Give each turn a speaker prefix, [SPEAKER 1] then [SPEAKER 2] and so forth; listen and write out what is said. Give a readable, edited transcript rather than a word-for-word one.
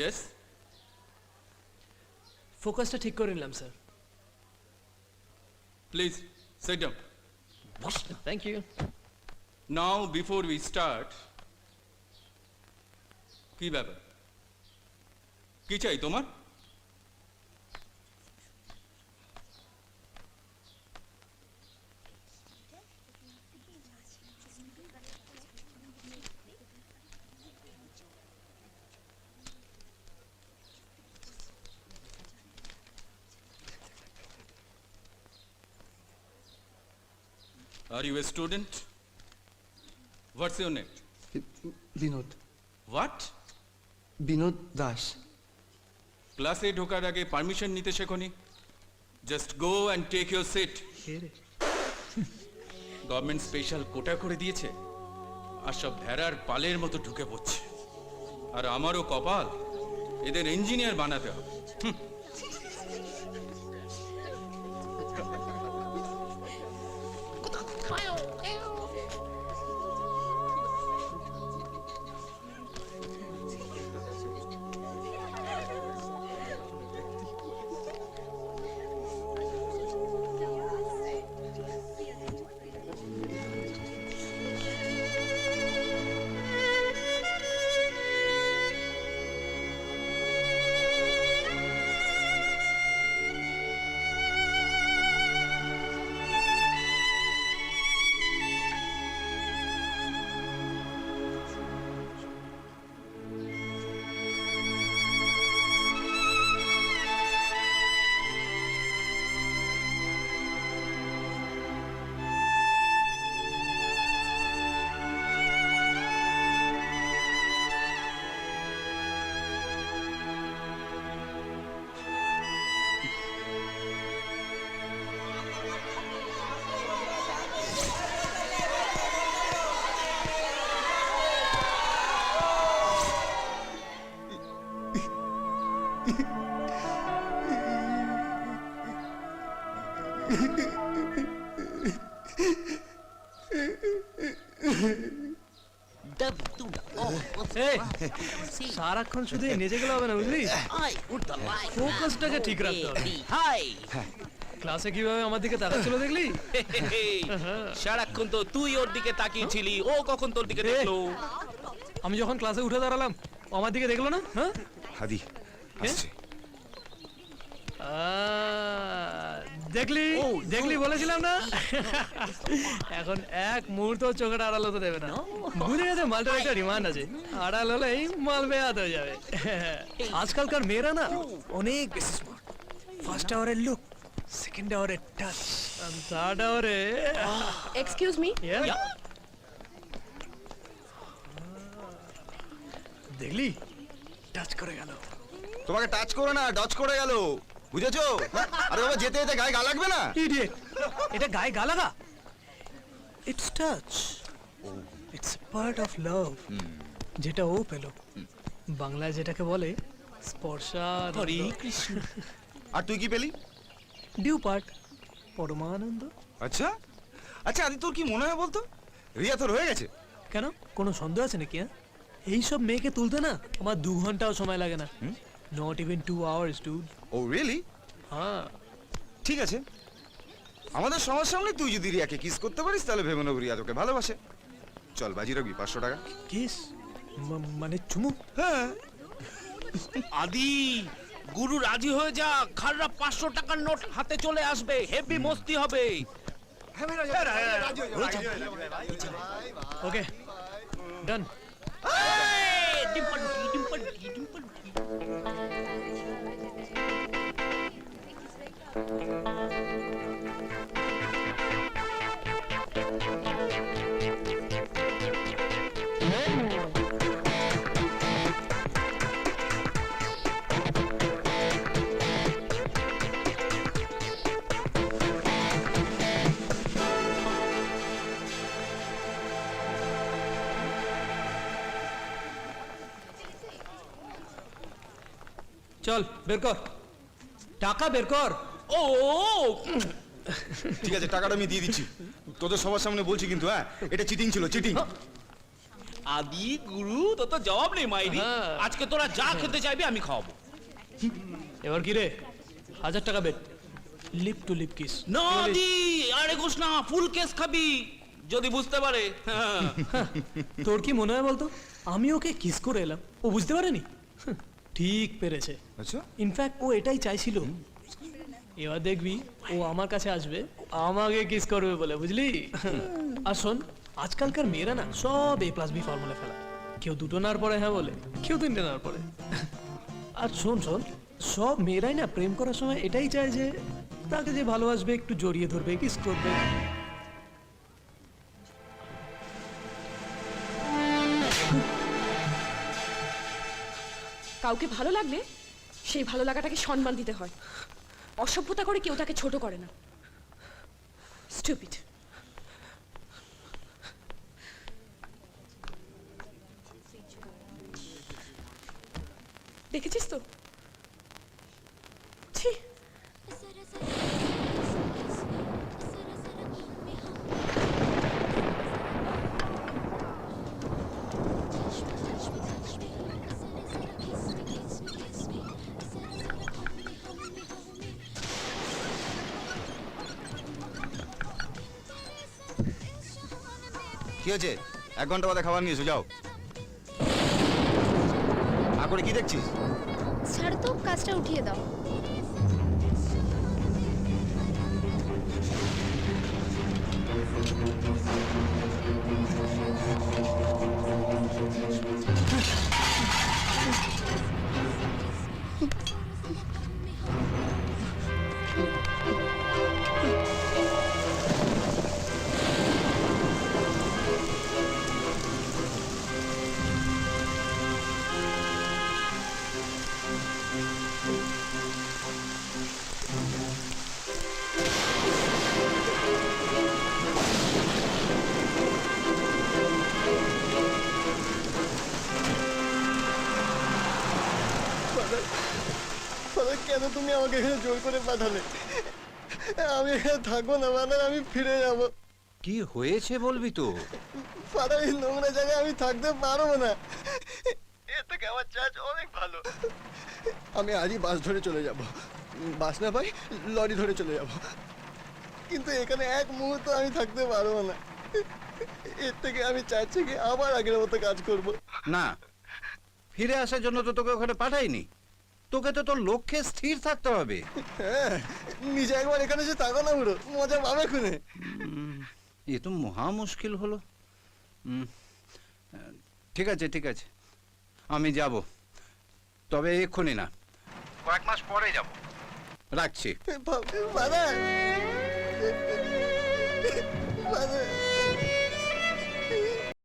[SPEAKER 1] Yes?
[SPEAKER 2] ফোকাসটা ঠিক করে নিলাম sir.
[SPEAKER 1] Please sit down.
[SPEAKER 2] Thank you.
[SPEAKER 1] Now before we start, কি ব্যাপার? কি চাই তোমার? Are you a student? What's your name?
[SPEAKER 3] Binod.
[SPEAKER 1] What?
[SPEAKER 3] Binod Das.
[SPEAKER 1] ক্লাসে ঢোকার আগে পারমিশন নিতে শেখোনি? Just go and take your seat. Government special quota করে দিয়েছে আর সব ভেড়ার পালের মতো ঢুকে পড়ছে। আর আমারও কপাল, এদের ইঞ্জিনিয়ার বানাতে হবে।
[SPEAKER 2] সারাক্ষণ শুধু নেচে গেলে হবে না, বুঝলি? ফোকাসটাকে ঠিক রাখতে হবে। ক্লাসে কিভাবে আমার দিকে তাকাচ্ছিল দেখলি?
[SPEAKER 4] সারাক্ষণ তো তুই ওর দিকে তাকিয়েছিলি, ও কখন তোর দিকে দেখলো?
[SPEAKER 2] আমি যখন ক্লাসে উঠে দাঁড়ালাম ও আমার দিকে দেখলো না? হ্যাঁ,
[SPEAKER 5] হাদি আসছে।
[SPEAKER 2] দেখলি দেখলি বলেছিলাম না? এখন এক মুহূর্ত চোখের আড়াল হতে দেবে না। বুঝে গেছে মালটার একটা ডিমান্ড আছে, আড়াল হলেই মাল বেহাত হয়ে যাবে। আজকালকার মেয়েরা না অনেক বেশি স্মার্ট। ফার্স্ট আওয়ারের লুক, সেকেন্ড আওয়ারের টাচ, থার্ড আওয়ারে
[SPEAKER 6] এক্সকিউজ মি,
[SPEAKER 2] দেখলি টাচ করে গেল।
[SPEAKER 5] তোমাকে টাচ করে না, ডচ করে গেল, বুঝেছো? আরে বাবা, যেতে যেতে গায়ে গা লাগবে না?
[SPEAKER 2] ইডিয়েট, এটা গায়ে গা লাগা? It's touch, it's part of love, যেটা ও পেল। বাংলায় যেটাকে বলে স্পর্শানন্দ।
[SPEAKER 4] হরে কৃষ্ণ।
[SPEAKER 5] আর তুই কি পেলি?
[SPEAKER 2] ডিউ পার্ট, পরমানন্দ।
[SPEAKER 5] আচ্ছা আচ্ছা, আদি তোর কি মনে হয় বলতো, রিয়া তোর হয়ে গেছে?
[SPEAKER 2] কেন, কোনো সন্দেহ আছে নাকি? এইসব মেয়েকে তুলতে না আমার 2 ঘন্টাও সময় লাগে না। Not even 2 hours dude.
[SPEAKER 5] Oh really?
[SPEAKER 2] হ্যাঁ,
[SPEAKER 5] ঠিক আছে, আমাদের সবার সামনে তুই যদি রিয়াকে কিস করতে পারিস তাহলে ভেবে নেবো রিয়া তোকে ভালোবাসে। চল বাজি রাখবি 500 টাকা।
[SPEAKER 2] কিস মানে চুমু?
[SPEAKER 5] হ্যাঁ।
[SPEAKER 4] আদি, গুরু রাজি হয়ে যা, খাররা 500 টাকার নোট হাতে চলে আসবে, হেভি মস্তি হবে।
[SPEAKER 2] ওকে, ডান। চল বের কর, টাকা বের কর।
[SPEAKER 4] ও
[SPEAKER 5] ঠিক আছে, টাকাটা আমি দিয়ে দিচ্ছি, তোদের সবার সামনে বলছি কিন্তু। হ্যাঁ, এটা চিটিং ছিল, চিটিং।
[SPEAKER 4] আদি গুরু তো তো জবাব নেই মাইরি।
[SPEAKER 2] হ্যাঁ।
[SPEAKER 4] আজকে তোরা যা খেতে চাইবি আমি খাওয়াবো।
[SPEAKER 2] এবার কি রে 1000 টাকা bet, lip to lip kiss.
[SPEAKER 4] না আদি, আরে গোস না, ফুল কেস খাবি যদি বুঝতে পারে। হ্যাঁ।
[SPEAKER 2] তোর কি মনে হয় বলতো, আমি ওকে কিস করে এলাম, ও বুঝতে পারেনি? ঠিক পেরেছে।
[SPEAKER 5] আচ্ছা
[SPEAKER 2] ইনফ্যাক্ট ও এটাই চাইছিল। এবার দেখবি ও আমার কাছে আসবে আমাকে কিস করবে বলে, বুঝলি? আর শোন, আজকালকার মেয়েরা না সব A+B ফর্মুলা ফেলা, কেউ 2টো নেওয়ার পরে হ্যাঁ বলে, কেউ 3টে নেওয়ার পরে। আর শোন শোন, সব মেয়েরাই না প্রেম করার সময় এটাই চায় যে তাকে যে ভালোবাসবে একটু জড়িয়ে ধরবে, কিস করবে।
[SPEAKER 6] কাউকে ভালো লাগলে সেই ভালো লাগাটাকে সম্মান দিতে হয়। অসভ্যতা করে কেউ তাকে ছোট করে না। স্টুপিড। দেখেছিস তো? ছি।
[SPEAKER 5] কি হয়েছে? 1 ঘন্টা বাদে খাবার নিয়ে এসো, যাও। করে কি দেখছিস?
[SPEAKER 7] ছাড় তো, কাজটা উঠিয়ে দাও।
[SPEAKER 8] কেন তুমি আমাকে এখানে জোর করে পাঠালে? আমি এখানে থাকবো না ফাদার, আমি ফিরে যাব।
[SPEAKER 9] কি হয়েছে বলবি তো?
[SPEAKER 8] ফাদার, এই নোংরা জায়গায় আমি থাকতে পারবো না। এর থেকে আমার চার্জ অনেক ভালো। আমি আজই বাস ধরে চলে যাব। বাস না পাই লরি ধরে চলে যাব, কিন্তু এখানে এক মুহূর্ত আমি থাকতে পারবো না। এর থেকে আমি চাচ্ছি কি আবার আগের মতো কাজ করব।
[SPEAKER 9] না, ফিরে আসার জন্য তো তোকে ওখানে পাঠাইনি, তোকে তো তোর লক্ষ্যে স্থির থাকতে হবে।
[SPEAKER 8] হ্যাঁ, নিজে একবার এখানে এসে থাকো না বুড়ো, মজা পাবে খুনে।
[SPEAKER 9] এ তো মহা মুশকিল হলো। ঠিক আছে ঠিক আছে, আমি যাব, তবে এক্ষুনি না, কয়েক মাস পরে যাব। রাখছি।
[SPEAKER 8] ফাদার